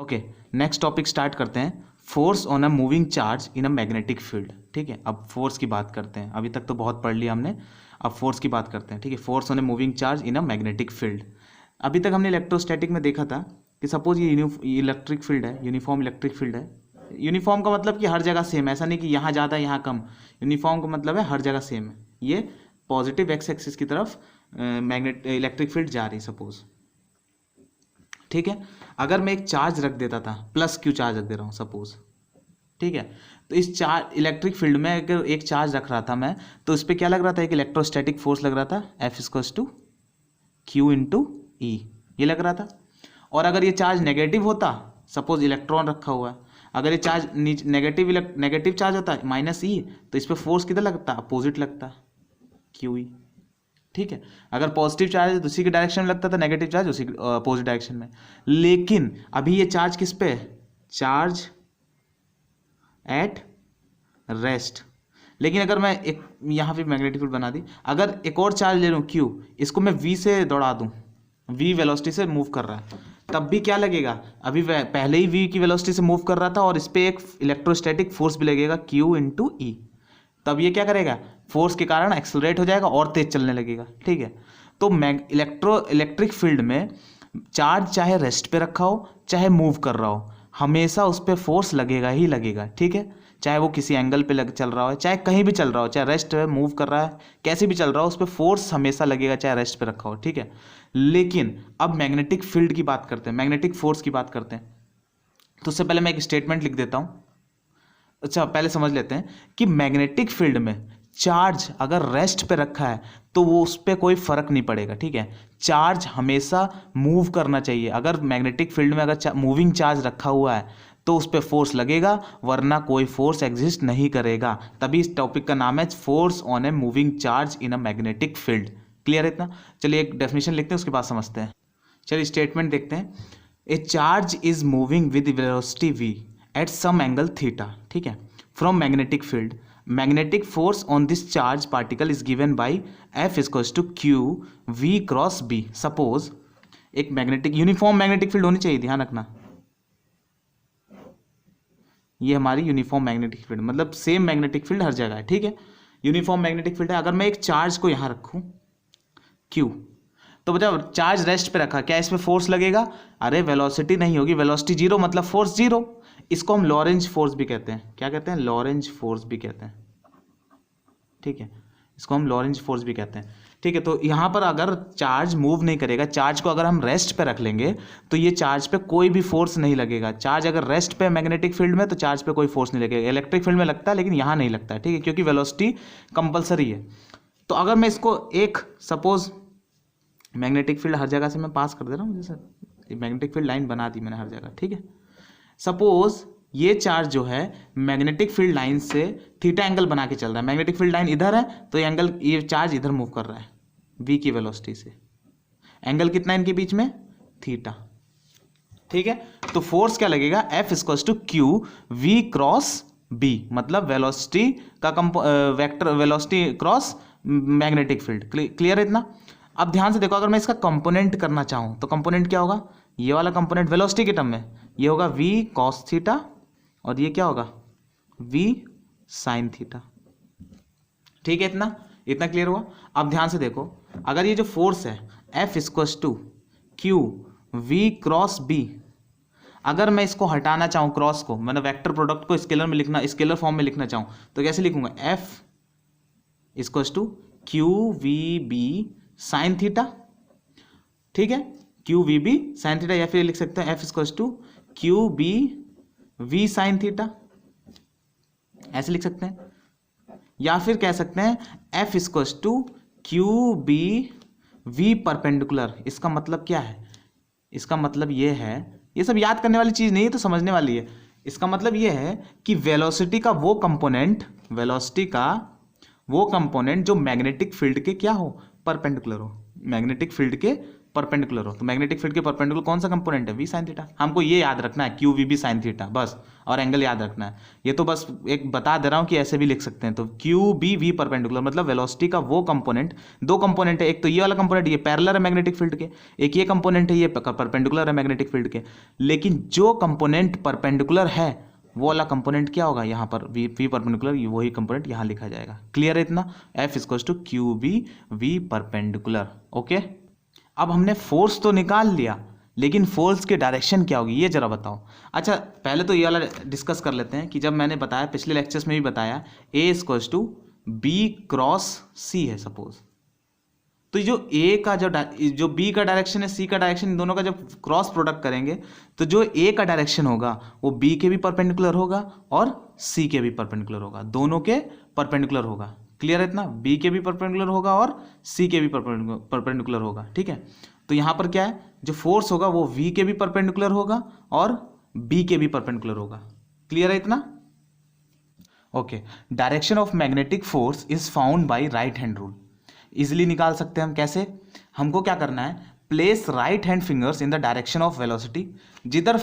Okay, next topic start करते हैं, force on a moving charge in a magnetic field. ठीक है, अब फोर्स की बात करते हैं, अभी तक तो बहुत पढ़ लिया हमने, अब फोर्स की बात करते हैं। ठीक है, force on a moving charge in a magnetic field. अभी तक हमने इलेक्ट्रोस्टैटिक में देखा था कि सपोज ये इलेक्ट्रिक फील्ड है, यूनिफॉर्म इलेक्ट्रिक फील्ड है। यूनिफॉर्म का मतलब कि हर जगह सेम, ऐसा नहीं कि यहाँ ज़्यादा यहाँ कम। यूनिफॉर्म का मतलब है हर जगह सेम है। ये पॉजिटिव एक्स एक्सिस की तरफ इलेक्ट्रिक फील्ड जा रही सपोज। ठीक है, अगर मैं एक चार्ज रख देता था, प्लस क्यू चार्ज रख दे रहा हूँ सपोज। ठीक है, तो इस चार्ज इलेक्ट्रिक फील्ड में अगर एक चार्ज रख रहा था मैं, तो इस पर क्या लग रहा था, एक इलेक्ट्रोस्टैटिक फोर्स लग रहा था, F equals to Q into E, ये लग रहा था। और अगर ये चार्ज नेगेटिव होता, सपोज इलेक्ट्रॉन रखा हुआ है, अगर ये चार्ज नेगेटिव चार्ज होता है माइनस ई, तो इस पर फोर्स किधर लगता, अपोजिट लगता, क्यू ई। ठीक है, अगर पॉजिटिव चार्ज है तो उसी के डायरेक्शन में लगता था, नेगेटिव चार्ज उसी अपोजिट डायरेक्शन में। लेकिन अभी ये चार्ज किस पे है, चार्ज एट रेस्ट। लेकिन अगर मैं एक यहाँ पे मैग्नेटिक फील्ड बना दी, अगर एक और चार्ज ले लूँ क्यू, इसको मैं वी से दौड़ा दूँ, वी वेलोसिटी से मूव कर रहा है, तब भी क्या लगेगा, अभी पहले ही वी की वेलोसिटी से मूव कर रहा था और इस पर एक इलेक्ट्रोस्टैटिक फोर्स भी लगेगा क्यू इंटू ई, तब ये क्या करेगा, फोर्स के कारण एक्सेलरेट हो जाएगा और तेज चलने लगेगा। ठीक है, तो इलेक्ट्रिक फील्ड में चार्ज चाहे रेस्ट पे रखा हो चाहे मूव कर रहा हो, हमेशा उस पर फोर्स लगेगा ही लगेगा। ठीक है, चाहे वो किसी एंगल पे चल रहा हो, चाहे कहीं भी चल रहा हो, चाहे रेस्ट पे मूव कर रहा है, कैसे भी चल रहा हो, उस पर फोर्स हमेशा लगेगा, चाहे रेस्ट पे रखा हो। ठीक है, लेकिन अब मैग्नेटिक फील्ड की बात करते हैं, मैग्नेटिक फोर्स की बात करते हैं। तो उससे पहले मैं एक स्टेटमेंट लिख देता हूँ। अच्छा, पहले समझ लेते हैं कि मैग्नेटिक फील्ड में चार्ज अगर रेस्ट पे रखा है तो वो उस पर कोई फर्क नहीं पड़ेगा। ठीक है, चार्ज हमेशा मूव करना चाहिए। अगर मैग्नेटिक फील्ड में अगर मूविंग चार्ज रखा हुआ है तो उस पर फोर्स लगेगा, वरना कोई फोर्स एग्जिस्ट नहीं करेगा। तभी इस टॉपिक का नाम है force on a moving charge in a magnetic field. Clear है इतना? चलिए एक डेफिनेशन लिखते हैं, उसके बाद समझते हैं। चलिए स्टेटमेंट देखते हैं। A charge is moving with velocity v at some angle theta. ठीक है, from magnetic field, magnetic force on this charge particle is given by F equals to Q V cross B. Suppose एक magnetic uniform magnetic field होनी चाहिए, ध्यान रखना, ये हमारी uniform magnetic field, मतलब सेम मैग्नेटिक फील्ड हर जगह है। ठीक है, यूनिफॉर्म मैग्नेटिक फील्ड है। अगर मैं एक चार्ज को यहां रखूं क्यू, तो बताओ चार्ज रेस्ट पे रखा, क्या इस पे फोर्स लगेगा? अरे वेलोसिटी नहीं होगी, वेलोसिटी जीरो मतलब फोर्स जीरो। इसको हम लॉरेंज फोर्स भी कहते हैं। क्या कहते हैं? लॉरेंज फोर्स भी कहते हैं। ठीक है, इसको हम लॉरेंज फोर्स भी कहते हैं। ठीक है, तो यहाँ पर अगर चार्ज मूव नहीं करेगा, चार्ज को अगर हम रेस्ट पे रख लेंगे तो ये चार्ज पे कोई भी फोर्स नहीं लगेगा। चार्ज अगर रेस्ट पे मैग्नेटिक फील्ड में, तो चार्ज पे कोई फोर्स नहीं लगेगा। इलेक्ट्रिक फील्ड में लगता है लेकिन यहाँ नहीं लगता है। ठीक है, क्योंकि वेलोसिटी कंपलसरी है। तो अगर मैं इसको एक सपोज मैग्नेटिक फील्ड हर जगह से मैं पास कर दे रहा हूँ, जैसे मैग्नेटिक फील्ड लाइन बना दी मैंने हर जगह। ठीक है, सपोज ये चार्ज जो है मैग्नेटिक फील्ड लाइन से थीटा एंगल बना के चल रहा है। मैग्नेटिक फील्ड लाइन इधर है तो ये एंगल, ये चार्ज इधर मूव कर रहा है v की वेलोसिटी से। एंगल कितना है इनके बीच में? थीटा। ठीक है, तो फोर्स क्या लगेगा? F equals to Q v cross b, मतलब वेलोसिटी का vector, velocity cross magnetic field. Clear है इतना? अब ध्यान से देखो, अगर मैं इसका कंपोनेंट करना चाहूं तो कंपोनेंट क्या होगा? ये वाला कंपोनेंट वेलोसिटी के टर्म में ये होगा v cos थीटा, और ये क्या होगा? v sin theta. ठीक है, इतना क्लियर हुआ? अब ध्यान से देखो, अगर ये जो फोर्स है F equals to Q v cross b, अगर मैं इसको हटाना चाहूँ, क्रॉस को, मैंने वेक्टर प्रोडक्ट को स्केलर में लिखना, स्केलर फॉर्म में लिखना चाहूँ, तो कैसे लिखूंगा? F equals to Q V B sine theta. ठीक है, Q V B sine theta, या फिर लिख सकते हैं F equals to Q B V sine theta, ऐसे लिख सकते हैं। या फिर कह सकते हैं F equals to Q B V perpendicular. इसका मतलब क्या है? इसका मतलब ये है, ये सब याद करने वाली चीज नहीं है, तो समझने वाली है। इसका मतलब ये है कि वेलोसिटी का वो कंपोनेंट, वेलोसिटी का वो कंपोनेंट जो मैग्नेटिक फील्ड के क्या हो? परपेंडिकुलर हो। मैग्नेटिक फील्ड के परपेंडिकुलर हो। तो मैग्नेटिक फील्ड के परपेंडिकुलर कौन सा कंपोनेंट है? V sine theta. हमको ये याद रखना है, Q V B sine theta बस, और एंगल याद रखना है। ये तो बस एक बता दे रहा हूँ कि ऐसे भी लिख सकते हैं। तो क्यू बी वी परपेंडिकुलर मतलब वेलोसिटी का वो कंपोनेंट, दो कंपोनेंट है, एक तो ये वाला कंपोनेंट ये पैरेलल है मैग्नेटिक फील्ड के, एक ये कंपोनेंट है ये परपेंडिकुलर है मैग्नेटिक फील्ड के। लेकिन जो कंपोनेंट परपेंडिकुलर है वो वाला कंपोनेंट क्या होगा? यहाँ पर वी परपेंडिकुलर, वही कंपोनेंट यहाँ लिखा जाएगा। क्लियर है इतना? F equals to Q B V perpendicular. Okay, अब हमने फोर्स तो निकाल लिया, लेकिन फोर्स की डायरेक्शन क्या होगी ये जरा बताओ। अच्छा, पहले तो ये वाला डिस्कस कर लेते हैं कि जब मैंने बताया पिछले लेक्चर्स में भी बताया ए इक्वल्स टू बी क्रॉस सी है सपोज, तो जो ए का जो बी का डायरेक्शन है, सी का डायरेक्शन, इन दोनों का जब क्रॉस प्रोडक्ट करेंगे तो जो ए का डायरेक्शन होगा वो बी के भी परपेंडिकुलर होगा और सी के भी परपेंडिकुलर होगा, दोनों के परपेंडिकुलर होगा। क्लियर है इतना? बी के भी परपेंडिकुलर होगा और सी के भी परपेंडिकुलर होगा। ठीक है, तो यहाँ पर क्या है, जो फोर्स होगा वो वी के भी परपेंडिकुलर होगा और बी के भी परपेंडिकुलर होगा। क्लियर है इतना? Okay, direction of magnetic force is found by right hand rule. Easily निकाल सकते हैं हम। कैसे? हमको क्या करना है, place right hand fingers in the direction of velocity. जिधर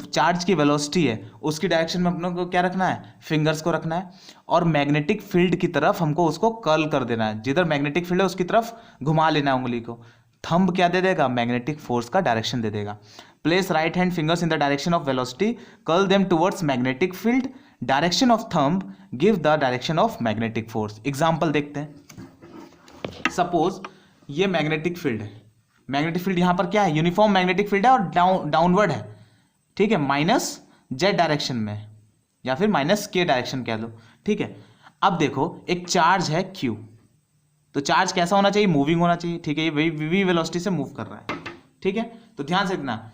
चार्ज की वेलोसिटी है उसकी डायरेक्शन में अपने को क्या रखना है? फिंगर्स को रखना है, और मैग्नेटिक फील्ड की तरफ हमको उसको कर्ल कर देना है। जिधर मैग्नेटिक फील्ड है उसकी तरफ घुमा लेना है उंगली को। थंब क्या दे देगा? मैग्नेटिक फोर्स का डायरेक्शन दे देगा। Place right hand fingers in the direction of velocity, curl them towards magnetic field, direction of thumb give the direction of magnetic force. Example देखते हैं। सपोज ये मैग्नेटिक फील्ड है, magnetic field यहां पर क्या है? यूनिफॉर्म मैग्नेटिक फील्ड है और डाउनवर्ड है। ठीक है, माइनस जेड डायरेक्शन में या फिर माइनस के डायरेक्शन कह लो। ठीक है, अब देखो एक चार्ज है क्यू, तो चार्ज कैसा होना चाहिए? मूविंग होना चाहिए। ठीक है, ये वी वेलोसिटी से मूव कर रहा है। ठीक है, तो ध्यान से देखना,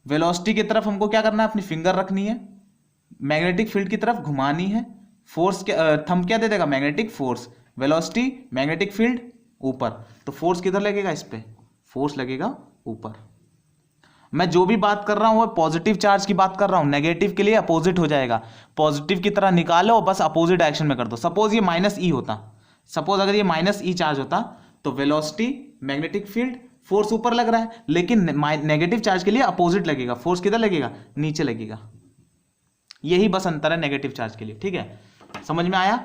वेलोसिटी की तरफ हमको क्या करना है? अपनी फिंगर रखनी है, मैग्नेटिक फील्ड की तरफ घुमानी है। फोर्स थंब क्या दे देगा? Magnetic force. Velocity magnetic field ऊपर, तो फोर्स किधर लगेगा? इस पे फोर्स लगेगा ऊपर। मैं जो भी बात कर रहा हूं वो पॉजिटिव चार्ज की बात कर रहा हूं, नेगेटिव के लिए अपोजिट हो जाएगा। पॉजिटिव की तरह निकालो और बस अपोजिट डायरेक्शन में कर दो। सपोज ये माइनस ई होता, सपोज अगर ये माइनस ई चार्ज होता तो वेलोसिटी मैग्नेटिक फील्ड फोर्स ऊपर लग रहा है, लेकिन नेगेटिव चार्ज के लिए अपोजिट लगेगा, फोर्स किधर लगेगा? नीचे लगेगा। यही बस अंतर है नेगेटिव चार्ज के लिए। ठीक है, समझ में आया?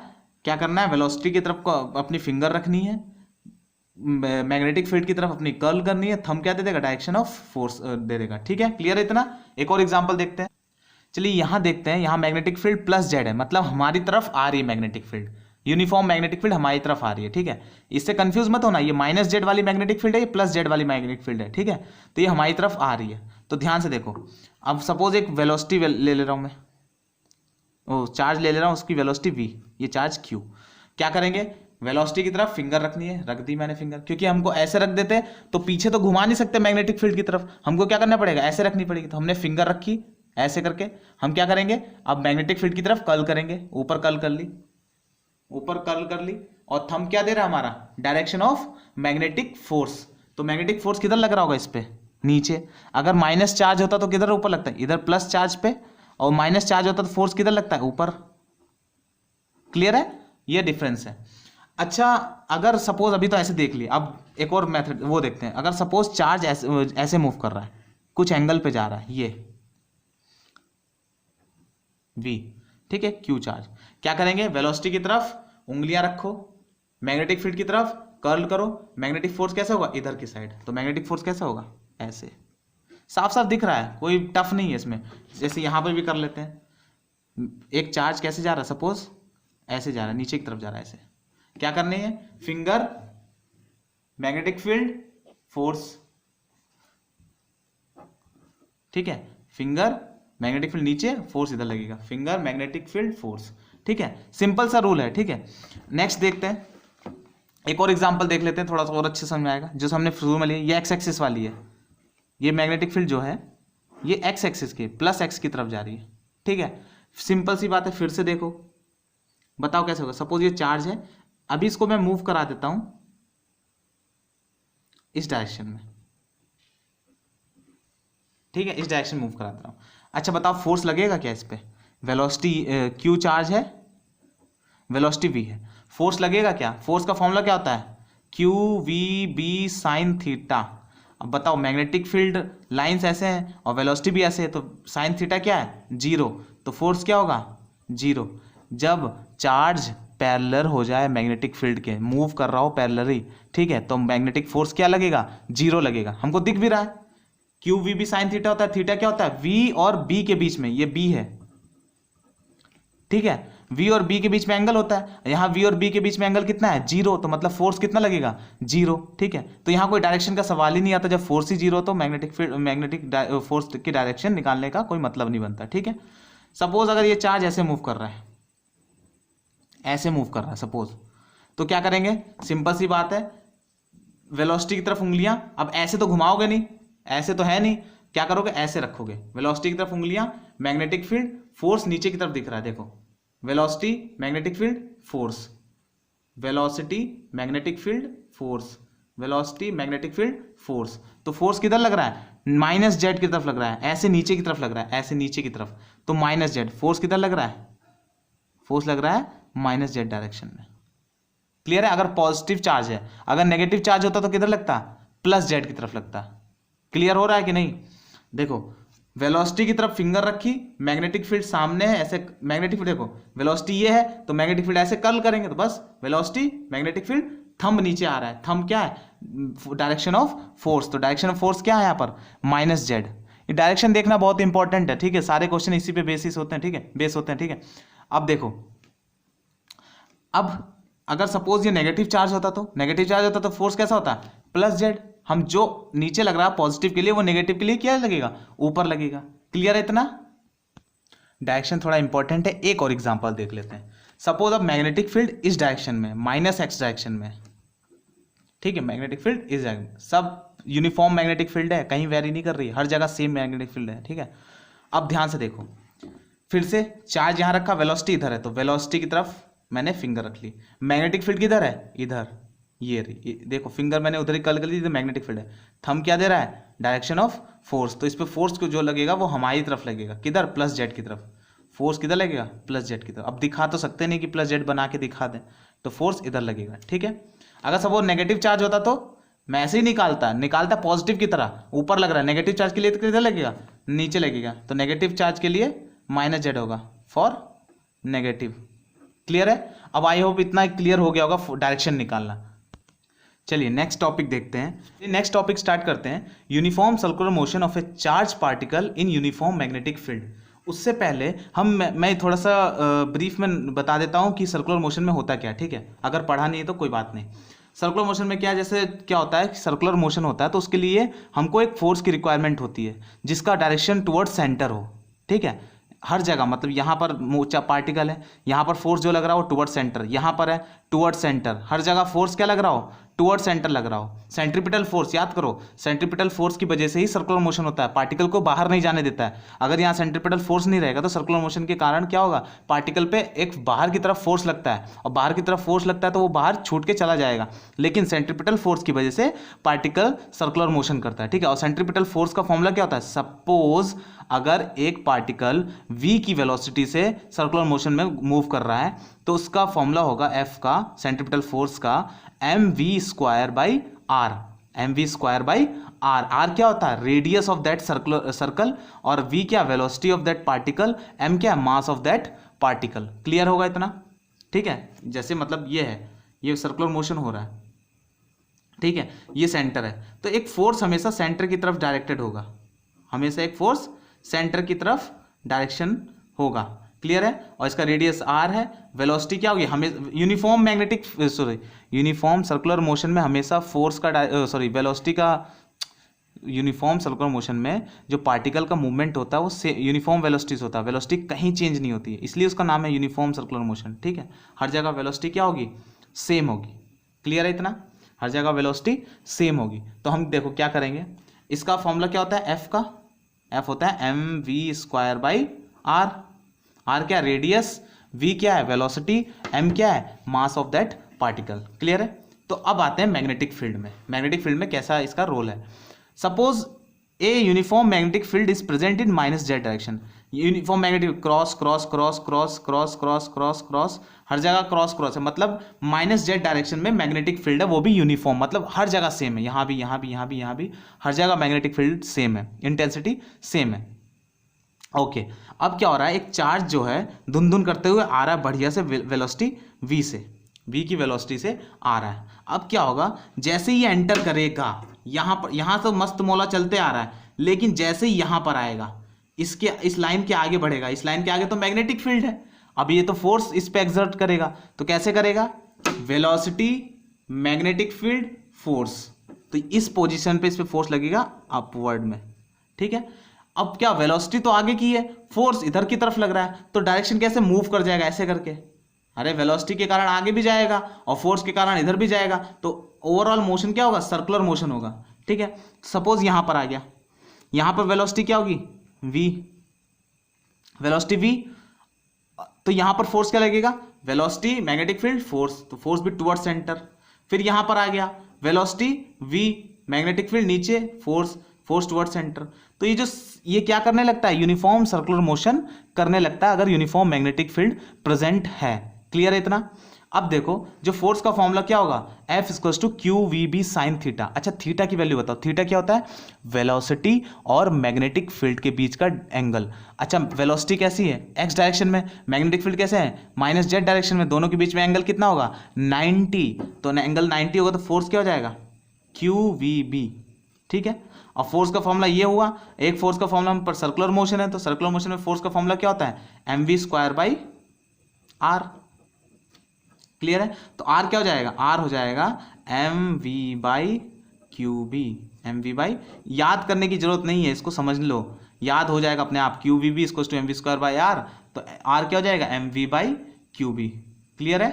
क्या करना है? वेलोसिटी की तरफ को अपनी फिंगर रखनी है, मैग्नेटिक फील्ड की तरफ अपनी कर्ल करनी है, थंब क्या दे देगा? डायरेक्शन ऑफ फोर्स दे देगा। ठीक है, क्लियर है इतना? एक और एग्जांपल देखते हैं। चलिए यहां देखते हैं, यहां मैग्नेटिक फील्ड प्लस जेड है, मतलब हमारी तरफ आ रही है magnetic field, uniform magnetic field हमारी तरफ आ रही है। ठीक है, इससे कंफ्यूज मत होना, ये माइनस जेड वाली मैग्नेटिक फील्ड है, ये प्लस जेड वाली मैग्नेटिक फील्ड है। ठीक है, तो ये हमारी तरफ आ रही है। तो ध्यान से देखो, अब सपोज एक वेलोसिटी ले ले रहा हूं मैं, चार्ज ले रहा हूं, उसकी वेलोसिटी v, ये चार्ज q। क्या करेंगे? वेलोसिटी की तरफ फिंगर रखनी है, रख दी मैंने फिंगर, क्योंकि हमको ऐसे रख देते तो पीछे तो घुमा नहीं सकते मैग्नेटिक फील्ड की तरफ, हमको क्या करना पड़ेगा? ऐसे रखनी पड़ेगी। तो हमने फिंगर रखी ऐसे करके, हम क्या करेंगे? अब मैग्नेटिक फील्ड की तरफ कर्ल करेंगे, ऊपर कर्ल कर ली, ऊपर कर्ल कर ली, और थंब क्या दे रहा है हमारा? Direction of magnetic force. तो मैग्नेटिक फोर्स किधर लग रहा होगा? इस पे, नीचे। अगर माइनस चार्ज होता तो किधर ऊपर लगता है? इधर प्लस चार्ज पे, और माइनस चार्ज होता तो फोर्स किधर लगता है? ऊपर। क्लियर है? ये डिफरेंस है। अच्छा, अगर सपोज अभी तो ऐसे देख लिया, अब एक और मेथड वो देखते हैं। अगर सपोज चार्ज ऐसे मूव कर रहा है, कुछ एंगल पे जा रहा है, ये v, ठीक है, q चार्ज, क्या करेंगे? वेलोसिटी की तरफ उंगलियां रखो, मैग्नेटिक फील्ड की तरफ कर्ल करो, मैग्नेटिक फोर्स कैसा होगा? इधर की साइड। तो मैग्नेटिक फोर्स कैसा होगा? ऐसे। साफ साफ दिख रहा है, कोई टफ नहीं है इसमें। जैसे यहां पर भी कर लेते हैं, एक चार्ज कैसे जा रहा है? सपोज ऐसे जा रहा है, नीचे की तरफ जा रहा है, ऐसे। क्या करनी है? Finger, magnetic field, force. ठीक है, फिंगर, मैग्नेटिक फील्ड नीचे, फोर्स इधर लगेगा, फिंगर, मैग्नेटिक फील्ड, फोर्स। ठीक है, सिंपल सा रूल है। ठीक है, नेक्स्ट देखते हैं, एक और एग्जांपल देख लेते हैं, थोड़ा सा और अच्छे समझ में आएगा। जो हमने शुरू में लिया, ये एक्स एक्सिस वाली है, ये मैग्नेटिक फील्ड जो है ये एक्स एक्सिस के प्लस एक्स की तरफ जा रही है। ठीक है, सिंपल सी बात है, फिर से देखो, बताओ कैसे होगा। सपोज ये चार्ज है, अभी इसको मैं मूव करा देता हूं इस डायरेक्शन में। ठीक है, इस डायरेक्शन मूव करा दे रहा हूं। अच्छा बताओ, फोर्स लगेगा क्या इस पे? वेलोसिटी q चार्ज है, वेलोसिटी v है, फोर्स लगेगा क्या? फोर्स का फॉर्मूला क्या होता है? q v b sine theta. अब बताओ, मैग्नेटिक फील्ड लाइंस ऐसे हैं और वेलोसिटी भी ऐसे है, तो साइन थीटा क्या है 0, तो फोर्स क्या होगा 0। जब चार्ज पैरेलल हो जाए मैग्नेटिक फील्ड के, मूव कर रहा हो पैरेलली, ठीक है, तो मैग्नेटिक फोर्स क्या लगेगा 0 लगेगा। हमको दिख भी रहा है, क्यू वी भी साइन थीटा होता है, थीटा क्या होता है वी और बी के बीच में, ये बी है, ठीक है, V और B के बीच में एंगल होता है, यहाँ V और B के बीच में एंगल कितना है 0, तो मतलब फोर्स कितना लगेगा 0, ठीक है। तो यहाँ कोई डायरेक्शन का सवाल ही नहीं आता, जब फोर्स ही 0 तो मैग्नेटिक फोर्स की डायरेक्शन निकालने का कोई मतलब नहीं बनता, ठीक है। सपोज अगर ये चार्ज ऐसे मूव कर रहा है, ऐसे मूव कर रहा है सपोज, तो क्या करेंगे, सिंपल सी बात है, वेलोसिटी की तरफ उंगलियां, अब ऐसे तो घुमाओगे नहीं, ऐसे तो है नहीं, क्या करोगे ऐसे रखोगे, वेलोसिटी की तरफ उंगलियां, मैग्नेटिक फील्ड, फोर्स नीचे की तरफ दिख रहा है, देखो velocity magnetic field force, velocity magnetic field force, velocity magnetic field force, तो फोर्स किधर लग रहा है माइनस जेड की तरफ लग रहा है, ऐसे नीचे की तरफ लग रहा है, ऐसे नीचे की तरफ, तो माइनस जेड, फोर्स किधर लग रहा है, फोर्स लग रहा है माइनस जेड डायरेक्शन में। क्लियर है। अगर पॉजिटिव चार्ज है, अगर नेगेटिव चार्ज होता तो किधर लगता प्लस जेड की तरफ लगता। क्लियर हो रहा है कि नहीं। देखो वेलोसिटी की तरफ फिंगर रखी, मैग्नेटिक फील्ड सामने है, ऐसे मैग्नेटिक फील्ड देखो, वेलोसिटी ये है तो मैग्नेटिक फील्ड ऐसे कर्ल करेंगे तो बस वेलोसिटी मैग्नेटिक फील्ड, थंब नीचे आ रहा है, थंब क्या है डायरेक्शन ऑफ फोर्स, तो डायरेक्शन ऑफ फोर्स क्या है यहाँ पर माइनस जेड। ये डायरेक्शन देखना बहुत इंपॉर्टेंट है, ठीक है, सारे क्वेश्चन इसी पे बेसिस होते हैं, ठीक है, बेस होते हैं, ठीक है। अब देखो, अब अगर सपोज ये नेगेटिव चार्ज होता तो, नेगेटिव चार्ज होता तो फोर्स कैसा होता प्लस जेड, हम जो नीचे लग रहा है पॉजिटिव के लिए वो नेगेटिव के लिए क्या लगेगा ऊपर लगेगा। क्लियर है इतना। डायरेक्शन थोड़ा इंपॉर्टेंट है। एक और एग्जांपल देख लेते हैं। सपोज अब मैग्नेटिक फील्ड इस डायरेक्शन में माइनस एक्स डायरेक्शन में, ठीक है, मैग्नेटिक फील्ड इस डायरेक्शन, सब यूनिफॉर्म मैग्नेटिक फील्ड है, कहीं वेरी नहीं कर रही, हर जगह सेम मैग्नेटिक फील्ड है, ठीक है। अब ध्यान से देखो, फिर से चार्ज यहां रखा, वेलोसिटी इधर है तो वेलोसिटी की तरफ मैंने फिंगर रख ली, मैग्नेटिक फील्ड किधर है इधर, ये देखो फिंगर मैंने उधर ही कर्ल कर ली तो मैग्नेटिक फील्ड है, थंब क्या दे रहा है डायरेक्शन ऑफ फोर्स, तो इस पे फोर्स को जो लगेगा वो हमारी तरफ लगेगा, किधर प्लस जेड की तरफ, फोर्स किधर लगेगा प्लस जेड की तरफ। अब दिखा तो सकते नहीं कि प्लस जेड बना के दिखा दें, तो फोर्स इधर लगेगा, ठीक है। अगर सपोज नेगेटिव चार्ज होता तो मैं ऐसे ही निकालता पॉजिटिव की तरह, ऊपर लग रहा है, नेगेटिव चार्ज के लिए किधर लगेगा नीचे लगेगा, तो नेगेटिव चार्ज के लिए माइनस जेड होगा फॉर नेगेटिव। क्लियर है। अब आई होप इतना क्लियर हो गया होगा डायरेक्शन निकालना। चलिए नेक्स्ट टॉपिक देखते हैं। नेक्स्ट टॉपिक स्टार्ट करते हैं, uniform circular motion of A charge particle in uniform magnetic field. उससे पहले मैं थोड़ा सा ब्रीफ में बता देता हूं कि सर्कुलर मोशन में होता क्या, ठीक है, अगर पढ़ा नहीं है तो कोई बात नहीं। सर्कुलर मोशन में क्या, जैसे क्या होता है, सर्कुलर मोशन होता है तो उसके लिए हमको एक फोर्स की रिक्वायरमेंट होती है जिसका डायरेक्शन टुवर्ड सेंटर हो, ठीक है, हर जगह, मतलब यहाँ पर पार्टिकल है, यहाँ पर फोर्स जो लग रहा हो टुवर्ड सेंटर, यहाँ पर है टुवर्ड सेंटर, हर जगह फोर्स क्या लग रहा हो टुवर्ड सेंटर लग रहा हो। सेंट्रीपिटल फोर्स याद करो, सेंट्रीपिटल फोर्स की वजह से ही सर्कुलर मोशन होता है, पार्टिकल को बाहर नहीं जाने देता है। अगर यहाँ सेंट्रीपिटल फोर्स नहीं रहेगा तो सर्कुलर मोशन के कारण क्या होगा, पार्टिकल पे एक बाहर की तरफ फोर्स लगता है, और बाहर की तरफ फोर्स लगता है तो वो बाहर छूट के चला जाएगा, लेकिन सेंट्रीपिटल फोर्स की वजह से पार्टिकल सर्कुलर मोशन करता है, ठीक है। और सेंट्रीपिटल फोर्स का फॉर्मूला क्या होता है, सपोज अगर एक पार्टिकल v की वेलोसिटी से सर्कुलर मोशन में मूव कर रहा है तो उसका फॉर्मूला होगा f का, सेंट्रीपिटल फोर्स का, mv² by R, mv² by R. R क्या होता है रेडियस ऑफ दैट सर्कल, और v क्या velocity of that particle, m क्या mass of that particle. Clear होगा इतना, ठीक है। जैसे मतलब ये है, ये सर्कुलर मोशन हो रहा है, ठीक है, ये सेंटर है, तो एक फोर्स हमेशा सेंटर की तरफ डायरेक्टेड होगा, हमेशा एक फोर्स सेंटर की तरफ डायरेक्शन होगा। क्लियर है। और इसका रेडियस r है, वेलोसिटी क्या होगी, हमें यूनिफॉर्म सर्कुलर मोशन में हमेशा फोर्स का वेलोसिटी का, यूनिफॉर्म सर्कुलर मोशन में जो पार्टिकल का मूवमेंट होता है वो यूनिफॉर्म वेलोसिटी से होता है, वेलोसिटी कहीं चेंज नहीं होती है, इसलिए उसका नाम है यूनिफॉर्म सर्कुलर मोशन, ठीक है। हर जगह वेलोसिटी क्या होगी, सेम होगी। क्लियर है इतना, हर जगह वेलोसिटी सेम होगी। तो हम देखो क्या करेंगे, इसका फॉर्मूला क्या होता है, f का, f होता है mv² बाई आर। आर क्या रेडियस, v क्या है वेलोसिटी, m क्या है mass of that particle. Clear है। तो अब आते हैं मैग्नेटिक फील्ड में। मैग्नेटिक फील्ड में कैसा इसका रोल है। Suppose a uniform magnetic field is present in minus Z direction. Uniform magnetic cross cross cross cross cross cross cross cross, हर जगह क्रॉस क्रॉस है, मतलब माइनस जेड डायरेक्शन में मैग्नेटिक फील्ड है, वो भी यूनिफॉर्म, मतलब हर जगह सेम है, यहाँ भी यहाँ भी यहाँ भी यहाँ भी, हर जगह मैग्नेटिक फील्ड सेम है, इंटेंसिटी सेम है। ओके, अब क्या हो रहा है, एक चार्ज जो है धुन धुन करते हुए आ रहा है बढ़िया से वेलोसिटी v से, v की वेलोसिटी से आ रहा है। अब क्या होगा, जैसे ही एंटर करेगा यहाँ पर, यहाँ तो मस्त मौला चलते आ रहा है, लेकिन जैसे ही यहाँ पर आएगा, इसके इस लाइन के आगे बढ़ेगा, इस लाइन के आगे तो मैग्नेटिक फील्ड है, अब ये तो फोर्स इस पे एक्सर्ट करेगा, तो कैसे करेगा, वेलोसिटी मैग्नेटिक फील्ड फोर्स, तो इस पोजीशन पे इस पे फोर्स लगेगा अपवर्ड में, ठीक है। अब क्या, वेलोसिटी तो आगे की है, फोर्स इधर की तरफ लग रहा है, तो डायरेक्शन कैसे मूव कर जाएगा, ऐसे करके, अरे वेलोसिटी के कारण आगे भी जाएगा और फोर्स के कारण इधर भी जाएगा, तो ओवरऑल मोशन क्या होगा, सर्कुलर मोशन होगा, ठीक है। सपोज यहां पर आ गया, यहां पर वेलोसिटी क्या होगी, v, वेलोसिटी v, तो यहां पर फोर्स क्या लगेगा, वेलोसिटी मैग्नेटिक फील्ड फोर्स, तो फोर्स भी टुवर्ड सेंटर। फिर यहां पर आ गया वेलोसिटी v, मैग्नेटिक फील्ड नीचे, फोर्स, फोर्स टुवर्ड सेंटर। तो ये क्या करने लगता है, यूनिफॉर्म सर्कुलर मोशन करने लगता है अगर यूनिफॉर्म मैग्नेटिक फील्ड प्रेजेंट है। क्लियर है इतना। अब देखो जो फोर्स का फॉर्मूला क्या होगा, F equals to Q V B sine theta. अच्छा थीटा की वैल्यू बताओ, थीटा क्या होता है, वेलोसिटी और मैग्नेटिक फील्ड के बीच का एंगल। अच्छा वेलोसिटी कैसी है, x डायरेक्शन में, मैग्नेटिक फील्ड कैसे है, माइनस जेड डायरेक्शन में, दोनों के बीच में एंगल कितना होगा, 90, तो एंगल 90 होगा, तो फोर्स क्या हो जाएगा, क्यू वी बी, ठीक है। और फोर्स का फॉर्मूला ये हुआ, एक फोर्स का फॉर्मूला पर सर्कुलर मोशन है, तो सर्कुलर मोशन में फोर्स का फॉर्मूला क्या होता है, M V square by R. Clear है, तो आर क्या हो जाएगा, आर हो जाएगा M V by Q B, M V by, याद करने की जरूरत नहीं है, इसको समझ लो, याद हो जाएगा अपने आप, क्यू वी बी इसको to M V square by R, तो आर क्या हो जाएगा, M V by Q B. Clear है,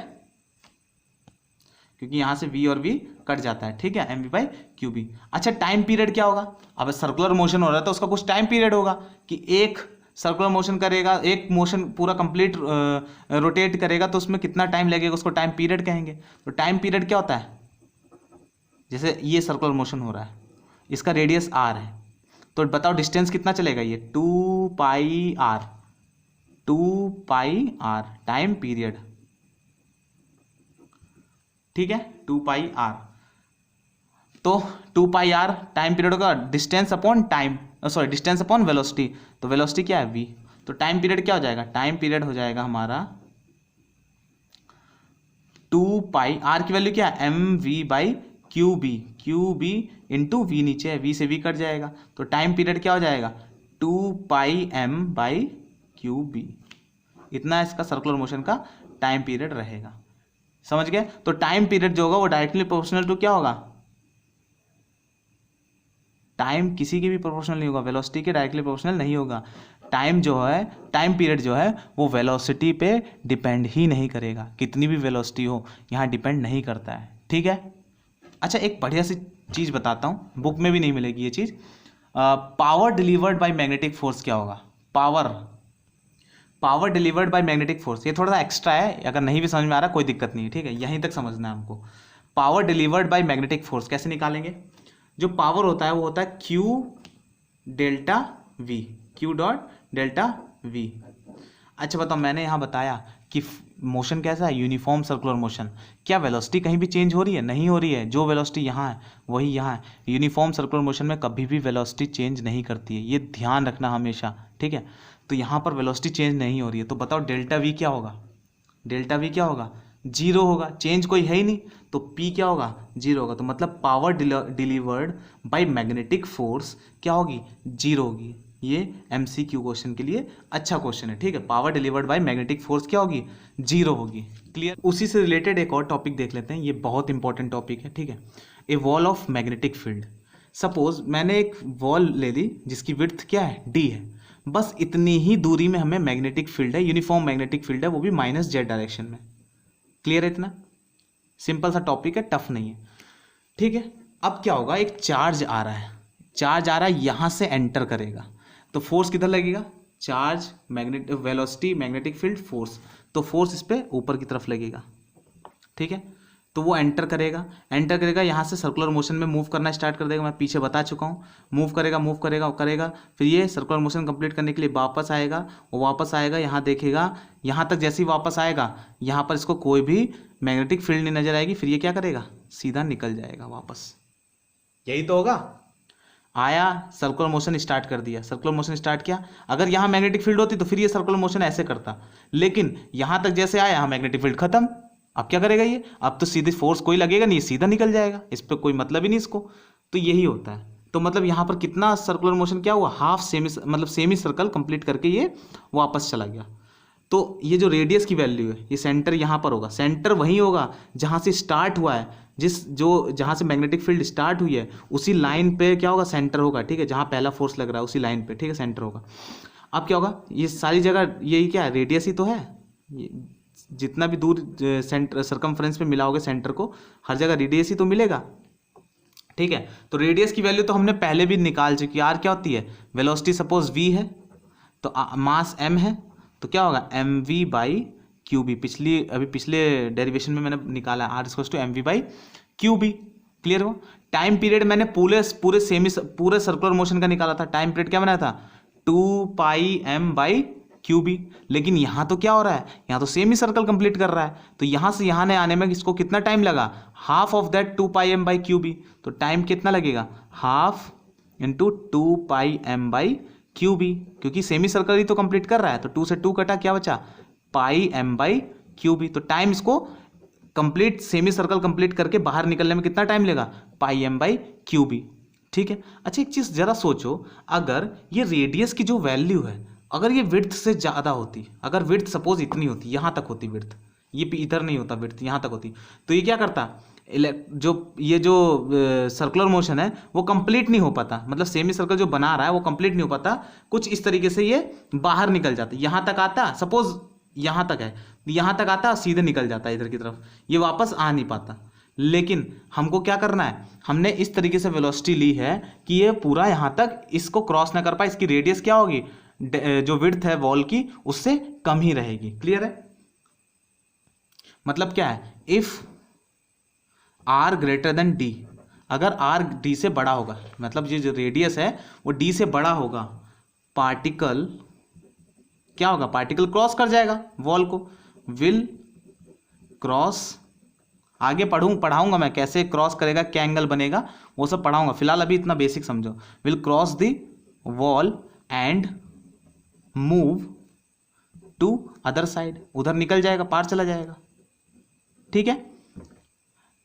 क्योंकि यहां से v और v कट जाता है, ठीक है, M V by Q B. अच्छा टाइम पीरियड क्या होगा, अब सर्कुलर मोशन हो रहा है तो उसका कुछ टाइम पीरियड होगा कि एक सर्कुलर मोशन करेगा, एक मोशन पूरा कंप्लीट रोटेट करेगा तो उसमें कितना टाइम लगेगा, उसको टाइम पीरियड कहेंगे। तो टाइम पीरियड क्या होता है, जैसे ये सर्कुलर मोशन हो रहा है, इसका रेडियस r है, तो बताओ डिस्टेंस कितना चलेगा, ये 2 पाई r, 2 पाई r टाइम पीरियड, ठीक है, 2 पाई r, तो 2 पाई r टाइम पीरियड होगा, distance upon time, sorry distance upon velocity, तो वेलोसिटी क्या है v, तो टाइम पीरियड क्या हो जाएगा, टाइम पीरियड हो जाएगा हमारा 2 पाई, r की वैल्यू क्या है, M V by Q B, Q B into V नीचे है, v से v कट जाएगा, तो टाइम पीरियड क्या हो जाएगा, 2 पाई m बाई क्यू बी, इतना इसका सर्कुलर मोशन का टाइम पीरियड रहेगा। समझ गए, तो टाइम पीरियड जो होगा वो डायरेक्टली प्रोपोर्शनल टू क्या होगा, टाइम किसी के भी प्रोपोर्शनल नहीं होगा, वेलोसिटी के डायरेक्टली प्रोपोर्शनल नहीं होगा। टाइम जो है, टाइम पीरियड जो है वो वेलोसिटी पे डिपेंड ही नहीं करेगा, कितनी भी वेलोसिटी हो यहाँ डिपेंड नहीं करता है, ठीक है। अच्छा एक बढ़िया सी चीज़ बताता हूँ, बुक में भी नहीं मिलेगी ये चीज़, power delivered by magnetic force क्या होगा, power delivered by magnetic force, ये थोड़ा सा एक्स्ट्रा है, अगर नहीं भी समझ में आ रहा कोई दिक्कत नहीं है, ठीक है, यहीं तक समझना है हमको। Power delivered by magnetic force कैसे निकालेंगे, जो पावर होता है वो होता है Q delta V, Q dot delta V। अच्छा बताओ, मैंने यहाँ बताया कि मोशन कैसा है, यूनिफॉर्म सर्कुलर मोशन, क्या वेलोसिटी कहीं भी चेंज हो रही है, नहीं हो रही है, जो वेलोसिटी यहाँ है वही यहाँ है, यूनिफॉर्म सर्कुलर मोशन में कभी भी वेलोसिटी चेंज नहीं करती है, ये ध्यान रखना हमेशा, ठीक है। तो यहाँ पर वेलोसिटी चेंज नहीं हो रही है, तो बताओ डेल्टा V क्या होगा, डेल्टा V क्या होगा, जीरो होगा, चेंज कोई है ही नहीं, तो P क्या होगा, जीरो होगा, तो मतलब power delivered by magnetic force क्या होगी, जीरो होगी। ये MCQ क्वेश्चन के लिए अच्छा क्वेश्चन है, ठीक है, power delivered by magnetic force क्या होगी, जीरो होगी। क्लियर, उसी से रिलेटेड एक और टॉपिक देख लेते हैं, ये बहुत इंपॉर्टेंट टॉपिक है, ठीक है, a wall of magnetic field. Suppose मैंने एक वॉल ले ली जिसकी विड्थ क्या है, D है, बस इतनी ही दूरी में हमें मैग्नेटिक फील्ड है, यूनिफॉर्म मैग्नेटिक फील्ड है, वो भी माइनस जेड डायरेक्शन में। क्लियर है इतना, सिंपल सा टॉपिक है, टफ नहीं है, ठीक है। अब क्या होगा, एक चार्ज आ रहा है, चार्ज आ रहा है यहाँ से एंटर करेगा, तो फोर्स किधर लगेगा, charge magnetic velocity magnetic field force, तो फोर्स इस पर ऊपर की तरफ लगेगा, ठीक है। तो वो एंटर करेगा यहाँ से सर्कुलर मोशन में मूव करना स्टार्ट कर देगा। मैं पीछे बता चुका हूँ, मूव करेगा, फिर ये सर्कुलर मोशन कंप्लीट करने के लिए वापस आएगा, यहाँ देखेगा, यहाँ तक जैसे ही वापस आएगा यहाँ पर इसको कोई भी मैग्नेटिक फील्ड नहीं नजर आएगी। फिर ये क्या करेगा, सीधा निकल जाएगा वापस। यही तो होगा। आया, सर्कुलर मोशन स्टार्ट कर दिया, सर्कुलर मोशन स्टार्ट किया। अगर यहाँ मैग्नेटिक फील्ड होती तो फिर ये सर्कुलर मोशन ऐसे करता, लेकिन यहाँ तक जैसे आया यहाँ मैग्नेटिक फील्ड खत्म। अब क्या करेगा ये, अब तो सीधे फोर्स कोई लगेगा नहीं, सीधा निकल जाएगा, इस पर कोई मतलब ही नहीं इसको। तो यही होता है। तो मतलब यहाँ पर कितना सर्कुलर मोशन क्या हुआ, हाफ सेमी, मतलब सेमी सर्कल कंप्लीट करके ये वापस चला गया। तो ये जो रेडियस की वैल्यू है, ये सेंटर यहाँ पर होगा, सेंटर वहीं होगा जहाँ से स्टार्ट हुआ है, जहाँ से मैग्नेटिक फील्ड स्टार्ट हुई है उसी लाइन पे क्या होगा, सेंटर होगा। ठीक है, जहाँ पहला फोर्स लग रहा है उसी लाइन पे, ठीक है, सेंटर होगा। अब क्या होगा, ये सारी जगह यही क्या है, रेडियस ही तो है। ये जितना भी दूर सेंटर सर्कमफ्रेंस पे मिला होगा सेंटर को, हर जगह रेडियस ही तो मिलेगा। ठीक है, तो रेडियस की वैल्यू तो हमने पहले भी निकाल चुकी है। आर क्या होती है, वेलोसिटी सपोज v है, तो मास m है, तो क्या होगा mv बाई क्यू बी। पिछले डेरिवेशन में मैंने निकाला R equals to mv by Q B. Clear हो। टाइम पीरियड मैंने पूरे सर्कुलर मोशन का निकाला था। टाइम पीरियड क्या बनाया था, 2πm बाई क्यू बी। लेकिन यहाँ तो क्या हो रहा है, यहाँ तो सेमी सर्कल कंप्लीट कर रहा है, तो यहाँ से यहाँ आने में इसको कितना टाइम लगा, half of that 2πm by Q B. तो टाइम कितना लगेगा, half into 2πm by Q B, क्योंकि सेमी सर्कल ही तो कंप्लीट कर रहा है। तो 2 से 2 कटा, क्या बचा, πm बाई क्यू बी। तो टाइम इसको कंप्लीट सेमी सर्कल कंप्लीट करके बाहर निकलने में कितना टाइम लेगा, πm बाई क्यू बी। ठीक है। अच्छा, एक चीज़ जरा सोचो, अगर ये रेडियस की जो वैल्यू है, अगर ये विड्थ से ज़्यादा होती, अगर विड्थ सपोज इतनी होती, यहाँ तक होती विड्थ, ये इधर नहीं होता विड्थ, यहाँ तक होती, तो ये क्या करता, जो सर्कुलर मोशन है वो कंप्लीट नहीं हो पाता, मतलब सेमी सर्कल जो बना रहा है वो कंप्लीट नहीं हो पाता। कुछ इस तरीके से ये बाहर निकल जाता, यहाँ तक आता, सपोज यहाँ तक है, यहाँ तक आता, सीधे निकल जाता है इधर की तरफ, ये वापस आ नहीं पाता। लेकिन हमको क्या करना है, हमने इस तरीके से वेलोसिटी ली है कि ये पूरा यहाँ तक इसको क्रॉस ना कर पाए। इसकी रेडियस क्या होगी, जो विड्थ है वॉल की उससे कम ही रहेगी। क्लियर है। मतलब क्या है, if R greater than D, अगर आर डी से बड़ा होगा, मतलब ये जो रेडियस है वो डी से बड़ा होगा, पार्टिकल क्या होगा, पार्टिकल क्रॉस कर जाएगा वॉल को, विल क्रॉस। आगे पढ़ाऊंगा मैं कैसे क्रॉस करेगा, क्या एंगल बनेगा, वो सब पढ़ाऊंगा। फिलहाल अभी इतना बेसिक समझो। Will cross the wall and move to other side, उधर निकल जाएगा, पार चला जाएगा। ठीक है।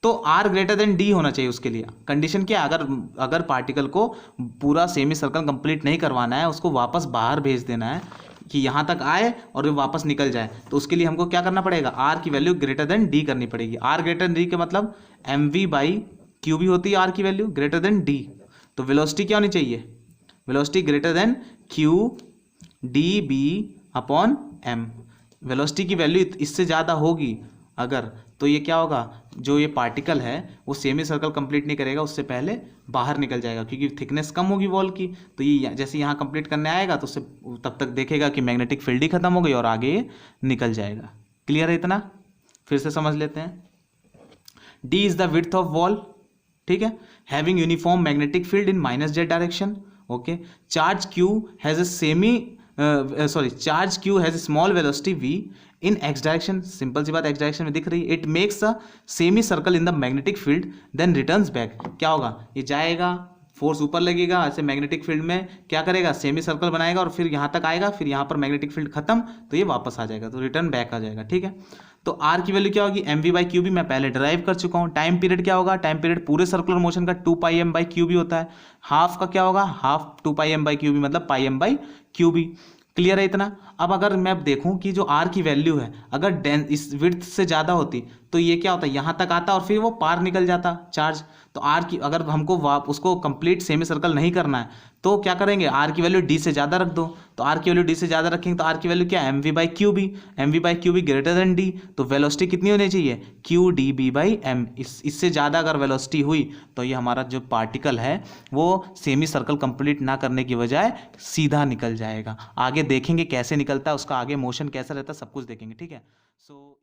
तो आर ग्रेटर देन डी होना चाहिए। उसके लिए कंडीशन क्या है, अगर पार्टिकल को पूरा सेमी सर्कल कंप्लीट नहीं करवाना है, उसको वापस बाहर भेज देना है कि यहाँ तक आए और वापस निकल जाए, तो उसके लिए हमको क्या करना पड़ेगा, आर की वैल्यू ग्रेटर देन डी करनी पड़ेगी। आर ग्रेटर देन डी के मतलब M V by Q B होती है आर की वैल्यू ग्रेटर देन डी। तो वेलोसिटी क्या होनी चाहिए, velocity greater than Q D B upon M. Velocity की वैल्यू इससे ज़्यादा होगी अगर, तो ये क्या होगा, जो ये पार्टिकल है वो सेमी सर्कल कंप्लीट नहीं करेगा, उससे पहले बाहर निकल जाएगा, क्योंकि थिकनेस कम होगी वॉल की। तो ये जैसे यहाँ कंप्लीट करने आएगा तो उससे तब तक देखेगा कि मैग्नेटिक फील्ड ही खत्म हो गई और आगे ये निकल जाएगा। क्लियर है इतना। फिर से समझ लेते हैं। D is the width of wall, ठीक है, having uniform magnetic field in -z direction. Okay. Charge Q has a small velocity v in x direction। Simple सी बात, x डायरेक्शन में दिख रही है। It makes a semi circle in the magnetic field then returns back. क्या होगा, ये जाएगा, फोर्स ऊपर लगेगा, ऐसे मैग्नेटिक फील्ड में क्या करेगा, सेमी सर्कल बनाएगा और फिर यहाँ तक आएगा, फिर यहाँ पर मैग्नेटिक फील्ड खत्म, तो ये वापस आ जाएगा, तो रिटर्न बैक आ जाएगा। ठीक है। तो आर की वैल्यू क्या होगी, M V by Q B, मैं पहले ड्राइव कर चुका हूँ। टाइम पीरियड क्या होगा, टाइम पीरियड पूरे सर्कुलर मोशन का 2πm बाई क्यू बी होता है। हाफ का क्या होगा, half 2πm by Q B मतलब πm by Q B. Clear है इतना। अब अगर मैं देखूं कि जो आर की वैल्यू है अगर इस विड्थ से ज़्यादा होती तो ये क्या होता, यहाँ तक आता और फिर वो पार निकल जाता चार्ज। तो आर की अगर हमको उसको कंप्लीट सेमी सर्कल नहीं करना है तो क्या करेंगे, आर की वैल्यू डी से ज़्यादा रख दो। तो आर की वैल्यू डी से ज़्यादा रखेंगे तो आर की वैल्यू क्या है, M V by Q B. M V by Q B greater than D, तो वेलोसिटी कितनी होनी चाहिए, Q D B by M. इससे ज़्यादा अगर वेलोसिटी हुई तो ये हमारा जो पार्टिकल है वो सेमी सर्कल कंप्लीट ना करने की बजाय सीधा निकल जाएगा। आगे देखेंगे कैसे निकलता है, उसका आगे मोशन कैसा रहता है, सब कुछ देखेंगे। ठीक है। सो